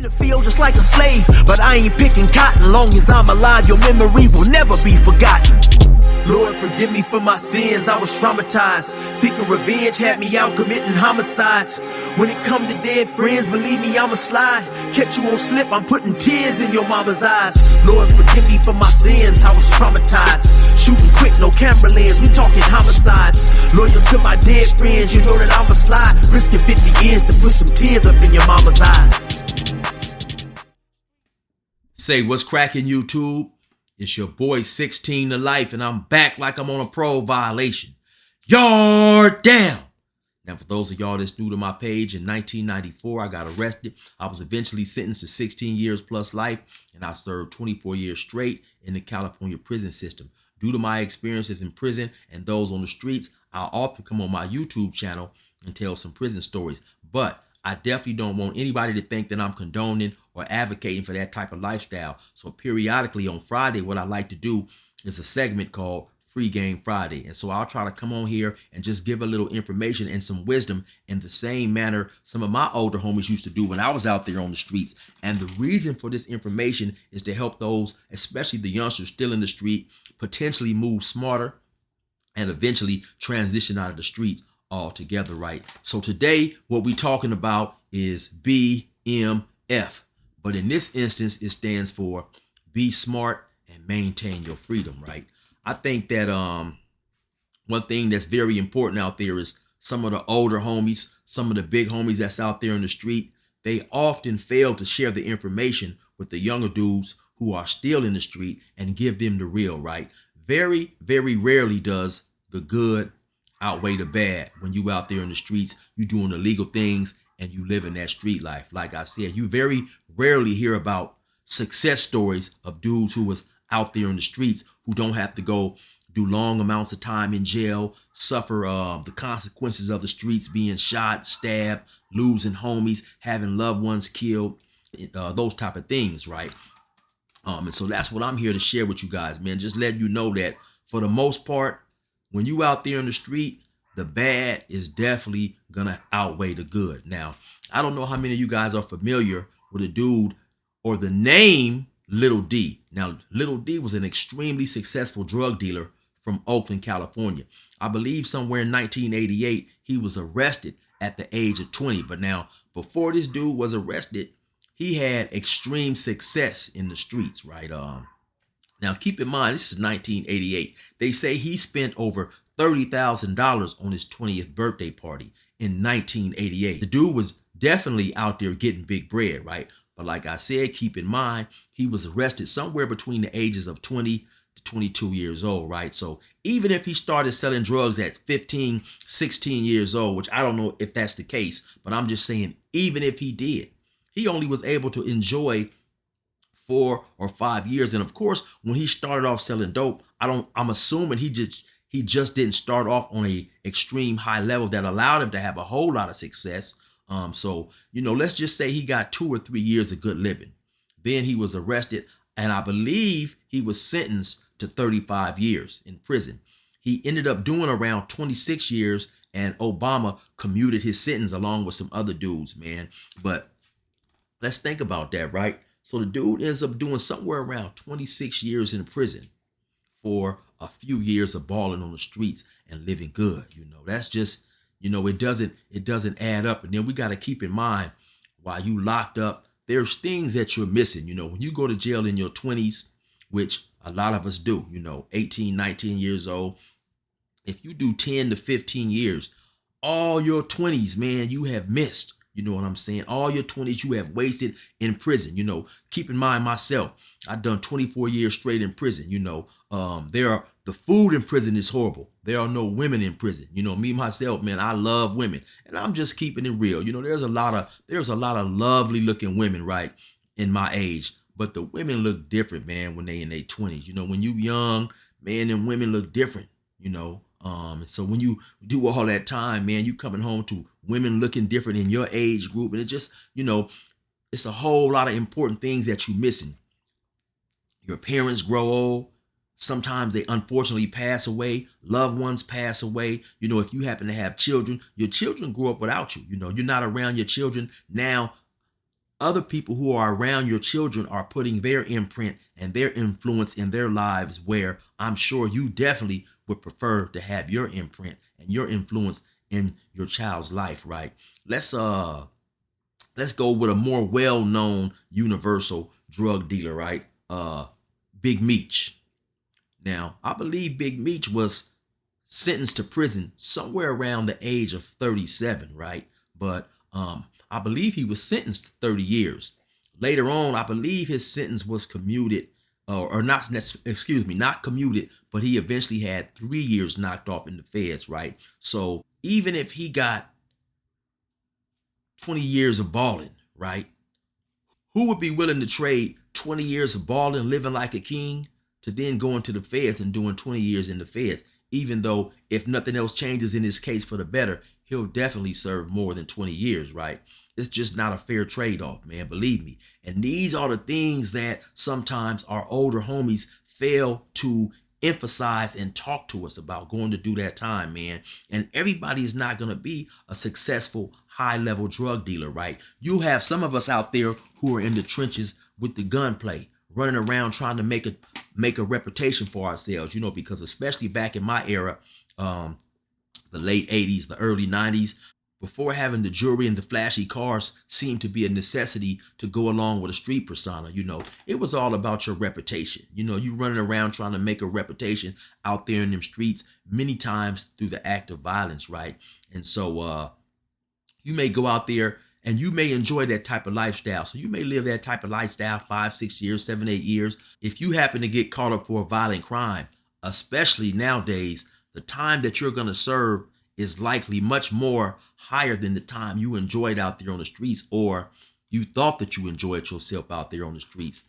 the field just like a slave, but I ain't picking cotton. Long as I'm alive, your memory will never be forgotten. Lord, forgive me for my sins, I was traumatized. Seeking revenge had me out committing homicides. When it come to dead friends, believe me, I'ma slide. Catch you on slip, I'm putting tears in your mama's eyes. Lord, forgive me for my sins, I was traumatized. Shooting quick, no camera lens, we talking homicides. Loyal to my dead friends, you know that I'ma slide. Risking 50 years to put some tears up in your mama's eyes. Say, what's cracking, YouTube? It's your boy 16 to life, and I'm back like I'm on a parole violation. Yard down. Now, for those of y'all that's new to my page, in 1994, I got arrested. I was eventually sentenced to 16 years plus life, and I served 24 years straight in the California prison system. Due to my experiences in prison and those on the streets, I'll often come on my YouTube channel and tell some prison stories. But I definitely don't want anybody to think that I'm condoning or advocating for that type of lifestyle. So periodically on Friday, what I like to do is a segment called Free Game Friday. And so I'll try to come on here and just give a little information and some wisdom in the same manner some of my older homies used to do when I was out there on the streets. And the reason for this information is to help those, especially the youngsters still in the street, potentially move smarter and eventually transition out of the street altogether, right? So today, what we're talking about is B.M.F. But in this instance, it stands for be smart and maintain your freedom, right? I think that one thing that's very important out there is some of the older homies, some of the big homies that's out there in the street, they often fail to share the information with the younger dudes who are still in the street and give them the real, right? Very, very rarely does the good outweigh the bad. When you out there in the streets, you doing illegal things and you live in that street life. Like I said, you very rarely hear about success stories of dudes who was out there in the streets who don't have to go do long amounts of time in jail, suffer the consequences of the streets, being shot, stabbed, losing homies, having loved ones killed, those type of things, right? And so that's what I'm here to share with you guys, man. Just letting you know that for the most part, when you out there in the street, the bad is definitely gonna outweigh the good. Now, I don't know how many of you guys are familiar with a dude or the name Little D. Now, Little D was an extremely successful drug dealer from Oakland, California. I believe somewhere in 1988, he was arrested at the age of 20. But now, before this dude was arrested, he had extreme success in the streets, right? Now, keep in mind, this is 1988. They say he spent over $30,000 on his 20th birthday party in 1988. The dude was definitely out there getting big bread, right? But like I said, keep in mind, he was arrested somewhere between the ages of 20 to 22 years old, right? So even if he started selling drugs at 15, 16 years old, which I don't know if that's the case, but I'm just saying, even if he did, he only was able to enjoy 4 or 5 years. And of course, when he started off selling dope, I'm assuming he just didn't start off on a extreme high level that allowed him to have a whole lot of success. So, you know, let's just say he got 2 or 3 years of good living. Then he was arrested, and I believe he was sentenced to 35 years in prison. He ended up doing around 26 years, and Obama commuted his sentence along with some other dudes, man. But let's think about that, right? So the dude ends up doing somewhere around 26 years in prison for a few years of balling on the streets and living good. You know, that's just, you know, it doesn't add up. And then we got to keep in mind, while you locked up, there's things that you're missing. You know, when you go to jail in your 20s, which a lot of us do, you know, 18, 19 years old, if you do 10 to 15 years, all your 20s, man, you have missed. You know what I'm saying? All your 20s you have wasted in prison. You know, keep in mind myself, I've done 24 years straight in prison. You know, the food in prison is horrible. There are no women in prison. You know, me myself, man, I love women, and I'm just keeping it real. You know, there's a lot of lovely looking women, right, in my age, but the women look different, man, when they in their 20s. You know, when you young, man, and women look different. You know, so when you do all that time, man, you coming home to women looking different in your age group, and it just, you know, it's a whole lot of important things that you're missing. Your parents grow old. Sometimes they unfortunately pass away. Loved ones pass away. You know, if you happen to have children, your children grew up without you. You know, you're not around your children now other people who are around your children are putting their imprint and their influence in their lives, where I'm sure you definitely would prefer to have your imprint and your influence in your child's life, right? Let's go with a more well-known universal drug dealer, right? Big Meech. Now, I believe Big Meech was sentenced to prison somewhere around the age of 37, right? But I believe he was sentenced to 30 years. Later on, I believe his sentence was commuted, or not commuted, but he eventually had 3 years knocked off in the feds, right? So even if he got 20 years of balling, right? Who would be willing to trade 20 years of balling, living like a king, to then going to the feds and doing 20 years in the feds? Even though if nothing else changes in his case for the better, he'll definitely serve more than 20 years, right? It's just not a fair trade-off, man, believe me. And these are the things that sometimes our older homies fail to emphasize and talk to us about going to do that time, man. And everybody is not going to be a successful high-level drug dealer, right? You have some of us out there who are in the trenches with the gunplay, running around trying to make a reputation for ourselves, you know, because especially back in my era, the late 80s, the early 90s, before having the jewelry and the flashy cars seemed to be a necessity to go along with a street persona. You know, it was all about your reputation. You know, you running around trying to make a reputation out there in them streets, many times through the act of violence, right? And so you may go out there and you may enjoy that type of lifestyle. So you may live that type of lifestyle 5, 6 years, 7, 8 years. If you happen to get caught up for a violent crime, especially nowadays, the time that you're going to serve is likely much more higher than the time you enjoyed out there on the streets, or you thought that you enjoyed yourself out there on the streets.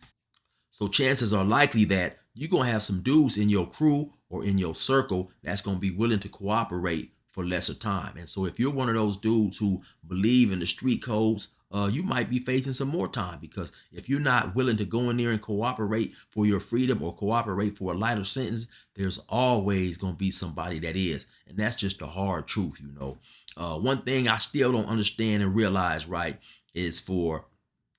So chances are likely that you're going to have some dudes in your crew or in your circle that's going to be willing to cooperate for lesser time. And so if you're one of those dudes who believe in the street codes, you might be facing some more time, because if you're not willing to go in there and cooperate for your freedom or cooperate for a lighter sentence, there's always going to be somebody that is. And that's just the hard truth, you know. One thing I still don't understand and realize, right, is for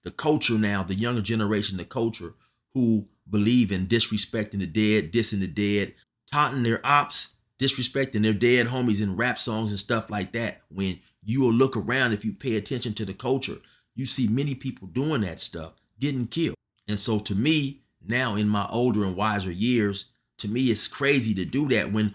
the culture now, the younger generation, the culture who believe in disrespecting the dead, dissing the dead, taunting their ops, disrespecting their dead homies in rap songs and stuff like that. When you will look around, if you pay attention to the culture, you see many people doing that stuff, getting killed. And so to me, now in my older and wiser years, to me, it's crazy to do that when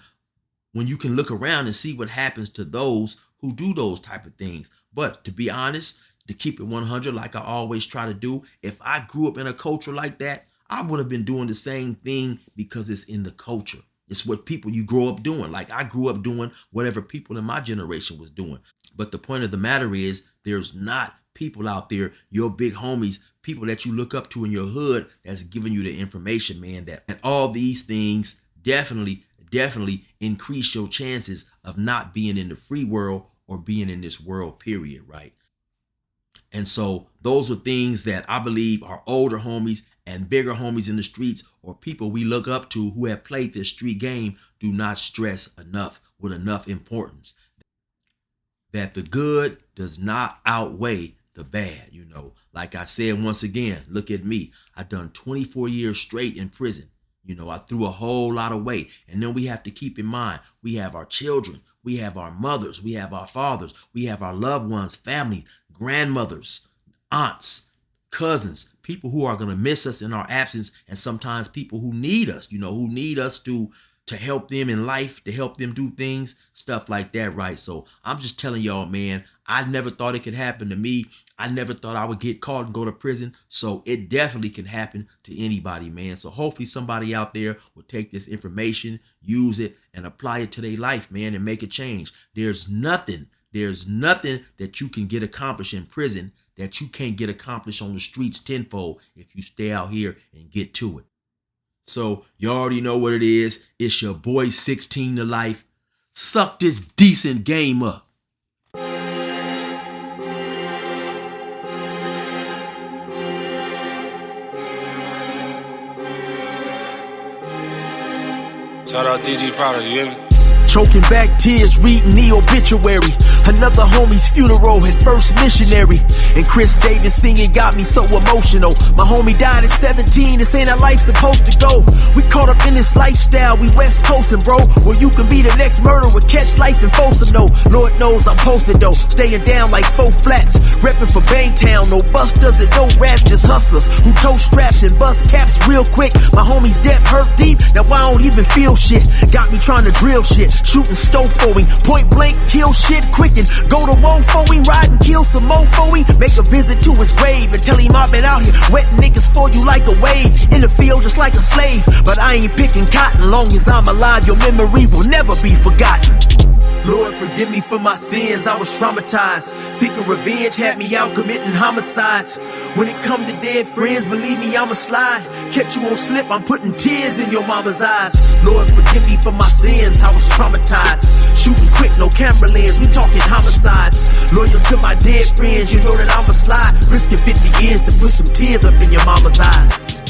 you can look around and see what happens to those who do those type of things. But to be honest, to keep it 100, like I always try to do, if I grew up in a culture like that, I would have been doing the same thing, because it's in the culture. It's what people you grow up doing. Like I grew up doing whatever people in my generation was doing. But the point of the matter is, there's not people out there, your big homies, people that you look up to in your hood, that's giving you the information, man, that and all these things definitely increase your chances of not being in the free world or being in this world, period, right? And so those are things that I believe our older homies and bigger homies in the streets, or people we look up to who have played this street game, do not stress enough with enough importance. That the good does not outweigh the bad, you know. Like I said, once again, look at me. I done 24 years straight in prison. You know, I threw a whole lot away. And then we have to keep in mind, we have our children, we have our mothers, we have our fathers, we have our loved ones, family, grandmothers, aunts, cousins, people who are going to miss us in our absence, and sometimes people who need us, you know, who need us to help them in life, to help them do things, stuff like that, right? So I'm just telling y'all, man, I never thought it could happen to me. I never thought I would get caught and go to prison. So it definitely can happen to anybody, man. So hopefully somebody out there will take this information, use it, and apply it to their life, man, and make a change. There's nothing that you can get accomplished in prison that you can't get accomplished on the streets tenfold if you stay out here and get to it. So you already know what it is. It's your boy 16 to life. Suck this decent game up. Shout out DG Product, you hear me? Choking back tears, reading the obituary. Another homie's funeral, his first missionary. And Chris Davis singing got me so emotional. My homie died at 17, this ain't how life's supposed to go. We caught up in this lifestyle, we West Coastin', bro. Where you can be the next murderer, catch life and Folsom, no. Lord knows I'm posted though, staying down like 4 flats. Reppin' for Bangtown, no busters and no rats, just hustlers who tow straps and bust caps real quick. My homie's death hurt deep, now I don't even feel shit. Got me trying to drill shit, shooting stofoing, point blank, kill shit quick and go to wofoing, ride and kill some mofoing. Make a visit to his grave and tell him I've been out here wetting niggas for you like a wave. In the field just like a slave, but I ain't picking cotton. Long as I'm alive, your memory will never be forgotten. Lord, forgive me for my sins, I was traumatized. Seeking revenge had me out committing homicides. When it come to dead friends, believe me, I'ma slide. Catch you on slip, I'm putting tears in your mama's eyes. Lord, forgive me for my sins, I was traumatized. Shooting quick, no camera lens, we talking homicides. Loyal to my dead friends, you know that I'ma slide. Risking 50 years to put some tears up in your mama's eyes.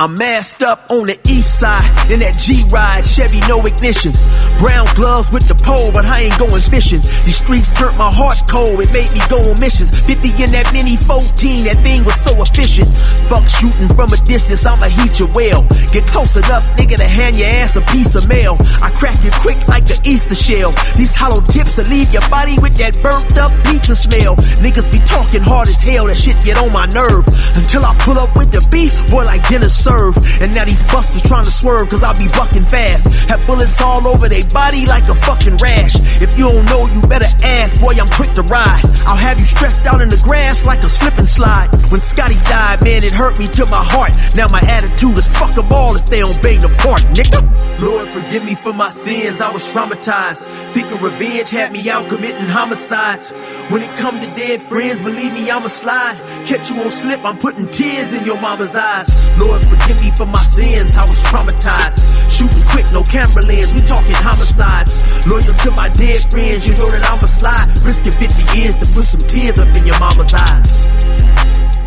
I'm masked up on the east side in that G-Ride, Chevy, no ignition. Brown gloves with the pole, but I ain't going fishing. These streets turned my heart cold, it made me go on missions. 50 in that mini 14, that thing was so efficient. Fuck shooting from a distance, I'ma heat your well. Get close enough, nigga, to hand your ass a piece of mail. I crack you quick like the Easter shell. These hollow tips will leave your body with that burnt up pizza smell. Niggas be talking hard as hell, that shit get on my nerve. Until I pull up with the beef, boy, like dinner served. And now these busters trying to swerve, cause I be bucking fast. Have bullets all over they body like a fucking rash. If you don't know, you better ask, boy, I'm quick to ride. I'll have you stretched out in the grass like a slip and slide. When Scotty died, man, it hurt me to my heart. Now my attitude is fuck them all if they don't bang the part, nigga. Lord, forgive me for my sins, I was traumatized. Seeking revenge had me out committing homicides. When it come to dead friends, believe me, I'ma slide. Catch you on slip, I'm putting tears in your mama's eyes. Lord, forgive me for my sins, I was traumatized. Shooting quick, no camera lens, we talking homicides. Loyal to my dead friends, you know that I'ma slide. Risking 50 years to put some tears up in your mama's eyes.